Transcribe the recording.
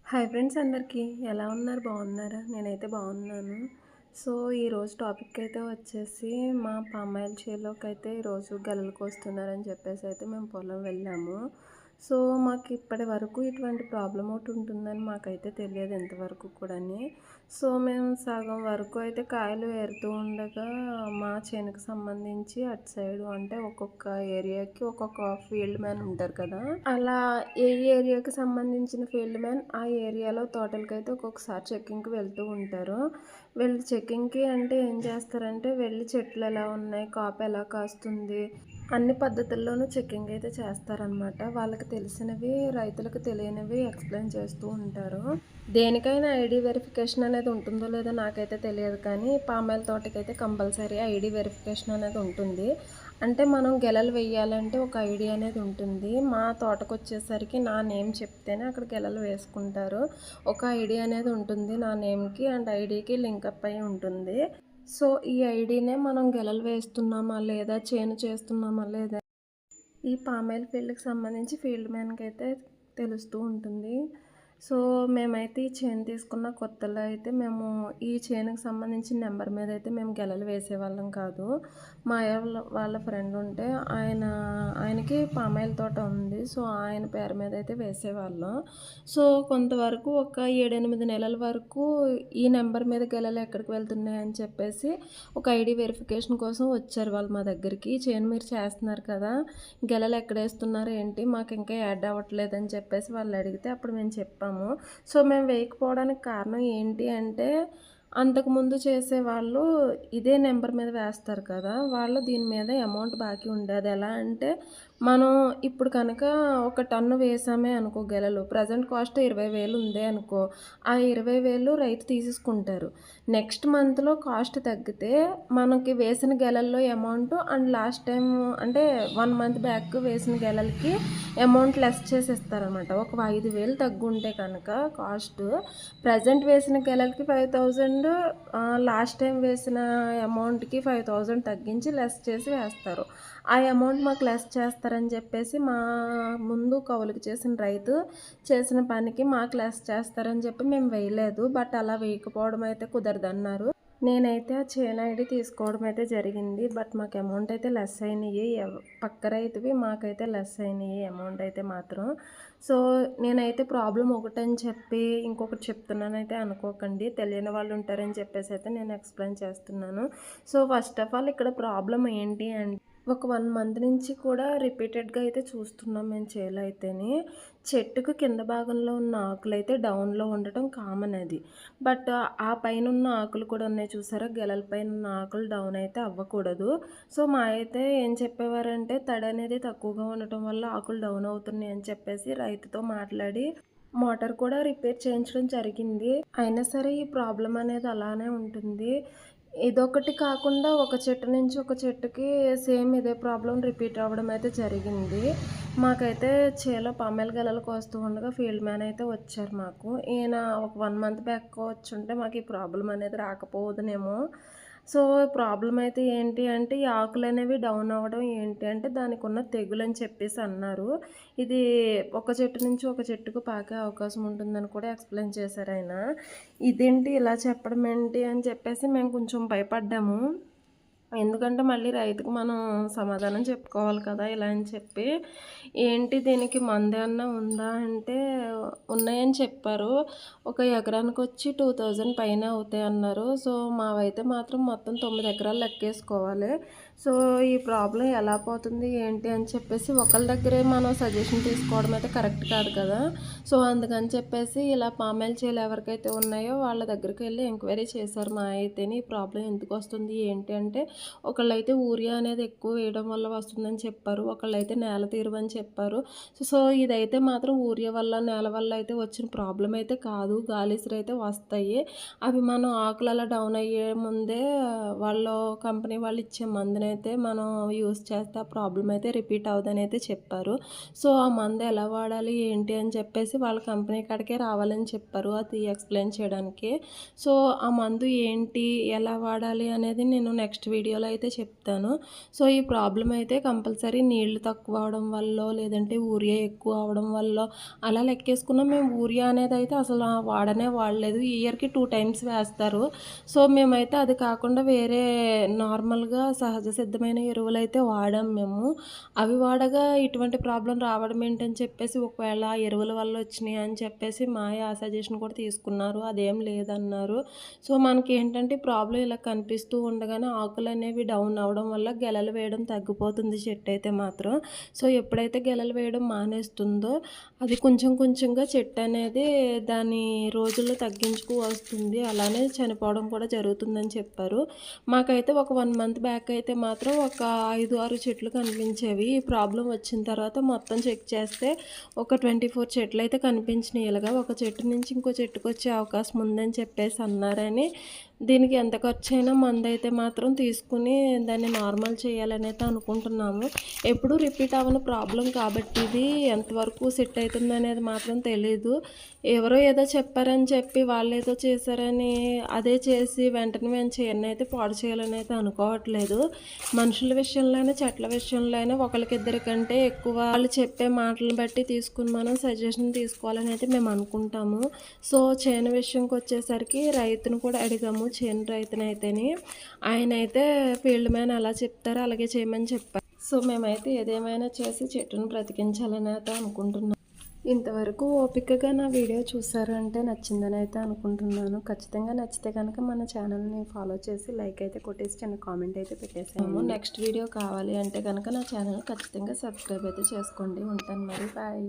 Hi friends అందరికీ ఎలా ఉన్నారు? బాగున్నారా? నేనైతే బాగున్నాను. సో, ఈరోజు టాపిక్ అయితే వచ్చేసి మా పామాయిల్ చేలోకైతే ఈరోజు గెలలు కోస్తున్నారని చెప్పేసి అయితే మేము పొలం వెళ్ళాము. సో, మాకు ఇప్పటి వరకు ఇటువంటి ప్రాబ్లమ్ ఒకటి ఉంటుందని మాకైతే తెలియదు ఇంతవరకు కూడాని. సో, మేము సగం వరకు అయితే కాయలు ఏరుతూ ఉండగా మా చేనుకి సంబంధించి అటు సైడు అంటే ఒక్కొక్క ఏరియాకి ఒక్కొక్క ఫీల్డ్ మ్యాన్ ఉంటారు కదా! అలా ఏ ఏరియాకి సంబంధించిన ఫీల్డ్ మ్యాన్ ఆ ఏరియాలో తోటలకైతే ఒక్కొక్కసారి చెక్కింగ్‌కి వెళ్తూ ఉంటారు. వీళ్ళు చెక్కింగ్‌కి అంటే ఏం చేస్తారంటే వెళ్లి చెట్లు ఎలా ఉన్నాయి, కాపు ఎలా కాస్తుంది, అన్ని పద్ధతుల్లోనూ చెక్కింగ్ అయితే చేస్తారనమాట. వాళ్ళకి తెలిసినవి రైతులకు తెలియనివి ఎక్స్‌ప్లెయిన్ చేస్తూ ఉంటారు. దేనికైనా ఐడీ వెరిఫికేషన్ అనేది ఉంటుందో లేదో నాకైతే తెలియదు కానీ పామాయిల్ తోటకైతే కంపల్సరీ ఐడీ వెరిఫికేషన్ అనేది ఉంటుంది. అంటే మనం గెలలు వేయాలంటే ఒక ఐడీ అనేది ఉంటుంది. మా తోటకొచ్చేసరికి నా నేమ్ చెప్తేనే అక్కడ గెలలు వేసుకుంటారు. ఒక ఐడీ అనేది ఉంటుంది నా నేమ్‌కి అండ్ ఐడీకి లింకప్ అయి ఉంటుంది. సో, ఈ ఐడీనే మనం గెలలు వేస్తున్నామా లేదా, చేను చేస్తున్నామా లేదా ఈ పామాయిల్ ఫీల్డ్‌కి సంబంధించి ఫీల్డ్ మ్యాన్‌కైతే తెలుస్తూ ఉంటుంది. సో, మేమైతే ఈ చేను తీసుకున్న కొత్తలో అయితే మేము ఈ చేనుకి సంబంధించిన నెంబర్ మీద అయితే మేము గెలలు వేసేవాళ్ళం కాదు. మా వాళ్ళ ఫ్రెండ్ ఉంటే ఆయనకి పామాయిల్ తోట ఉంది. సో, ఆయన పేరు మీద అయితే వేసేవాళ్ళం. సో, కొంతవరకు ఒక 7, 8 నెలల వరకు ఈ నెంబర్ మీద గెలలు ఎక్కడికి వెళ్తున్నాయని చెప్పేసి ఒక ఐడీ వెరిఫికేషన్ కోసం వచ్చారు వాళ్ళు మా దగ్గరికి. చేను మీరు చేస్తున్నారు కదా! గెలలు ఎక్కడేస్తున్నారు ఏంటి మాకు ఇంకా యాడ్ అవ్వట్లేదని చెప్పేసి వాళ్ళు అడిగితే అప్పుడు మేము చెప్పాము. సో, మేము వేయకపోవడానికి కారణం ఏంటి అంటే అంతకుముందు చేసేవాళ్ళు ఇదే నెంబర్ మీద వేస్తారు కదా! వాళ్ళు దీని మీద అమౌంట్ బాకీ ఉండేది. ఎలా అంటే మనం ఇప్పుడు కనుక ఒక టన్ను వేసామే అనుకో గెలలు, ప్రెజెంట్ కాస్ట్ 20,000 ఉందే అనుకో, ఆ 20,000 రైతు తీసేసుకుంటారు. నెక్స్ట్ మంత్‌లో కాస్ట్ తగ్గితే మనకి వేసిన గెలల్లో అమౌంట్ అండ్ లాస్ట్ టైం అంటే 1 మంత్ బ్యాక్ వేసిన గెలలకి అమౌంట్ లెస్ చేసి ఇస్తారనమాట. ఒక 5,000 తగ్గుంటే కనుక కాస్ట్ ప్రెజెంట్ వేసిన గెలలకి 5,000 లాస్ట్ టైం వేసిన అమౌంట్‌కి 5,000 తగ్గించి లెస్ చేసి వేస్తారు. ఆ అమౌంట్ మాకు లెస్ చేస్తారని చెప్పేసి మా ముందు కౌలుకి చేసిన రైతు చేసిన పనికి మాకు లెస్ చేస్తారని చెప్పి మేము వేయలేదు. బట్ అలా వేయకపోవడం అయితే కుదరదన్నారు. నేనైతే ఆ చేను ఐడీ తీసుకోవడం అయితే జరిగింది. బట్ మాకు అమౌంట్ అయితే లెస్ అయినాయి. పక్క రైతువి మాకైతే లెస్ అయినాయి అమౌంట్ అయితే మాత్రం. సో, నేనైతే ప్రాబ్లం ఒకటని చెప్పి ఇంకొకటి చెప్తున్నానైతే అనుకోకండి. తెలియని వాళ్ళు ఉంటారని చెప్పేసి అయితే నేను ఎక్స్‌ప్లెయిన్ చేస్తున్నాను. సో, ఫస్ట్ ఆఫ్ ఆల్ ఇక్కడ ప్రాబ్లమ్ ఏంటి అంటే ఒక 1 మంత్ నుంచి కూడా రిపీటెడ్‌గా అయితే చూస్తున్నాం మేము చేలో అయితేని. చెట్టుకు కింద భాగంలో ఉన్న ఆకులైతే డౌన్‌లో ఉండటం కామన్ అది. బట్ ఆ పైనున్న ఆకులు కూడా ఉన్నాయి చూసారా? గెలల పైన ఉన్న ఆకులు డౌన్ అయితే అవ్వకూడదు. సో, మా అయితే ఏం చెప్పేవారంటే తడి అనేది తక్కువగా ఉండటం వల్ల ఆకులు డౌన్ అవుతున్నాయి అని చెప్పేసి రైతుతో మాట్లాడి మోటార్ కూడా రిపేర్ చేయించడం జరిగింది. అయినా సరే ఈ ప్రాబ్లమ్ అనేది అలానే ఉంటుంది. ఇదొకటి కాకుండా ఒక చెట్టు నుంచి ఒక చెట్టుకి సేమ్ ఇదే ప్రాబ్లమ్ రిపీట్ అవ్వడం అయితే జరిగింది. మాకైతే చేలో పామాయిల్ గెలలు కోస్తూ ఉండగా ఫీల్డ్ మ్యాన్ అయితే వచ్చారు మాకు. ఈయన ఒక 1 మంత్ బ్యాక్ వచ్చుంటే మాకు ఈ ప్రాబ్లమ్ అనేది రాకపోదునేమో. సో, ప్రాబ్లమ్ అయితే ఏంటి అంటే ఈ ఆకులనేవి డౌన్ అవ్వడం ఏంటి అంటే దానికున్న తెగులని చెప్పేసి అన్నారు. ఇది ఒక చెట్టు నుంచి ఒక చెట్టుకు పాకే అవకాశం ఉంటుందని కూడా ఎక్స్‌ప్లెయిన్ చేశారాయన. ఇదేంటి ఇలా చెప్పడం ఏంటి అని చెప్పేసి మేము కొంచెం భయపడ్డాము. ఎందుకంటే మళ్ళీ రైతుకి మనం సమాధానం చెప్పుకోవాలి కదా! ఇలా అని చెప్పి. ఏంటి దీనికి మందేమన్నా ఉందా అంటే ఉన్నాయని చెప్పారు. ఒక ఎకరానికొచ్చి 2,000 పైనే అవుతాయన్నారు. సో, మావైతే మాత్రం మొత్తం 9 ఎకరాలు లెక్కేసుకోవాలి. సో, ఈ ప్రాబ్లమ్ ఎలా పోతుంది ఏంటి అని చెప్పేసి ఒకళ్ళ దగ్గరే మనం సజెషన్ తీసుకోవడం అయితే కరెక్ట్ కాదు కదా! సో, అందుకని చెప్పేసి ఇలా పామాయిల్ చేలు ఎవరికైతే ఉన్నాయో వాళ్ళ దగ్గరికి వెళ్ళి ఎంక్వైరీ చేశారు మా అయితేని. ఈ ప్రాబ్లమ్ ఎందుకొస్తుంది ఏంటి అంటే ఒకళ్ళైతే యూరియా అనేది ఎక్కువ వేయడం వల్ల వస్తుందని చెప్పారు. ఒకళ్ళైతే నేల తీరువని చెప్పారు. సో, ఇదైతే మాత్రం యూరియా వల్ల, నేల వల్ల అయితే వచ్చిన ప్రాబ్లమ్ అయితే కాదు. గాలిసురైతే వస్తాయి. అవి మనం ఆకులు అలా డౌన్ అయ్యే ముందే కంపెనీ వాళ్ళు ఇచ్చే మందునైతే మందునైతే మనం యూస్ చేస్తే ఆ ప్రాబ్లం అయితే రిపీట్ అవ్వదని అయితే చెప్పారు. సో ఆ మందు ఎలా వాడాలి ఏంటి అని చెప్పేసి వాళ్ళ కంపెనీ కాడికే రావాలని చెప్పారు అది ఎక్స్ప్లెయిన్ చేయడానికి. సో ఆ మందు ఏంటి, ఎలా వాడాలి అనేది నేను నెక్స్ట్ వీడియోలో అయితే చెప్తాను. సో ఈ ప్రాబ్లం అయితే కంపల్సరీ నీళ్లు తక్కువ అవడం వల్లో లేదంటే యూరియా ఎక్కువ అవడం వల్లో అలా లెక్కేసుకున్నాం. మేము యూరియా అనేది అయితే అసలు వాడలేదు. ఇయర్‌కి 2 టైమ్స్ వేస్తారు. సో మేమైతే అది కాకుండా వేరే నార్మల్‌గా సహజ సిద్ధమైన ఎరువులైతే వాడాం మేము. అవి వాడగా ఇటువంటి ప్రాబ్లం రావడం ఏంటని చెప్పేసి ఒకవేళ ఎరువుల వల్ల వచ్చినాయి అని చెప్పేసి ఆ సజెషన్ కూడా తీసుకున్నారు. అదేం లేదన్నారు. సో మనకేంటంటే ప్రాబ్లం ఇలా కనిపిస్తూ ఉండగానే ఆకులు అనేవి డౌన్ అవ్వడం వల్ల గెలలు వేయడం తగ్గిపోతుంది చెట్టు అయితే మాత్రం. సో ఎప్పుడైతే గెలలు వేయడం మానేస్తుందో అది కొంచెం కొంచెంగా చెట్టు అనేది దాని రోజుల్లో తగ్గించుకు వస్తుంది. అలానే చనిపోవడం కూడా జరుగుతుందని చెప్పారు. మాకైతే ఒక 1 మంత్ బ్యాక్ అయితే మాత్రం ఒక 5, 6 చెట్లు కనిపించేవి. ఈ ప్రాబ్లం వచ్చిన తర్వాత మొత్తం చెక్ చేస్తే ఒక 24 చెట్లు అయితే కనిపించినాయి. ఇలాగా ఒక చెట్టు నుంచి ఇంకో చెట్టుకు వచ్చే అవకాశం ఉందని చెప్పేసి అన్నారని దీనికి ఎంత ఖర్చైనా మందైతే మాత్రం తీసుకుని దాన్ని నార్మల్ చేయాలని అయితే అనుకుంటున్నాము. ఎప్పుడూ రిపీట్ అవ్వని ప్రాబ్లం కాబట్టి ఇది ఎంతవరకు సెట్ అవుతుంది అనేది మాత్రం తెలీదు. ఎవరో ఏదో చెప్పారని చెప్పి వాళ్ళేదో చేశారని అదే చేసి వెంటనే మేము చేయని అయితే పాడు చేయాలని అయితే అనుకోవట్లేదు. మనుషుల విషయంలో అయినా చెట్ల విషయంలో అయినా ఒకరికిద్దరి కంటే ఎక్కువ వాళ్ళు చెప్పే మాటలను బట్టి తీసుకుని మనం సజెషన్ తీసుకోవాలని అయితే మేము అనుకుంటాము. సో చేను విషయంకి వచ్చేసరికి రైతును కూడా అడిగాము, చేను రైతునైతేని. ఆయనైతే ఫీల్డ్ మ్యాన్ ఎలా చెప్తారో అలాగే చేయమని చెప్పారు. సో మేమైతే ఏదేమైనా చేసి చెట్టును బ్రతికించాలని అయితే అనుకుంటున్నాం. ఇంతవరకు ఓపికగా నా వీడియో చూసారంటే నచ్చిందని అయితే అనుకుంటున్నాను. ఖచ్చితంగా నచ్చితే కనుక మన ఛానల్ని ఫాలో చేసి లైక్ అయితే కొట్టేసి చిన్న కామెంట్ అయితే పెట్టేసాము. నెక్స్ట్ వీడియో కావాలి అంటే కనుక నా ఛానల్ ఖచ్చితంగా సబ్స్క్రైబ్ అయితే చేసుకోండి. ఉంటాను మరి, బాయ్.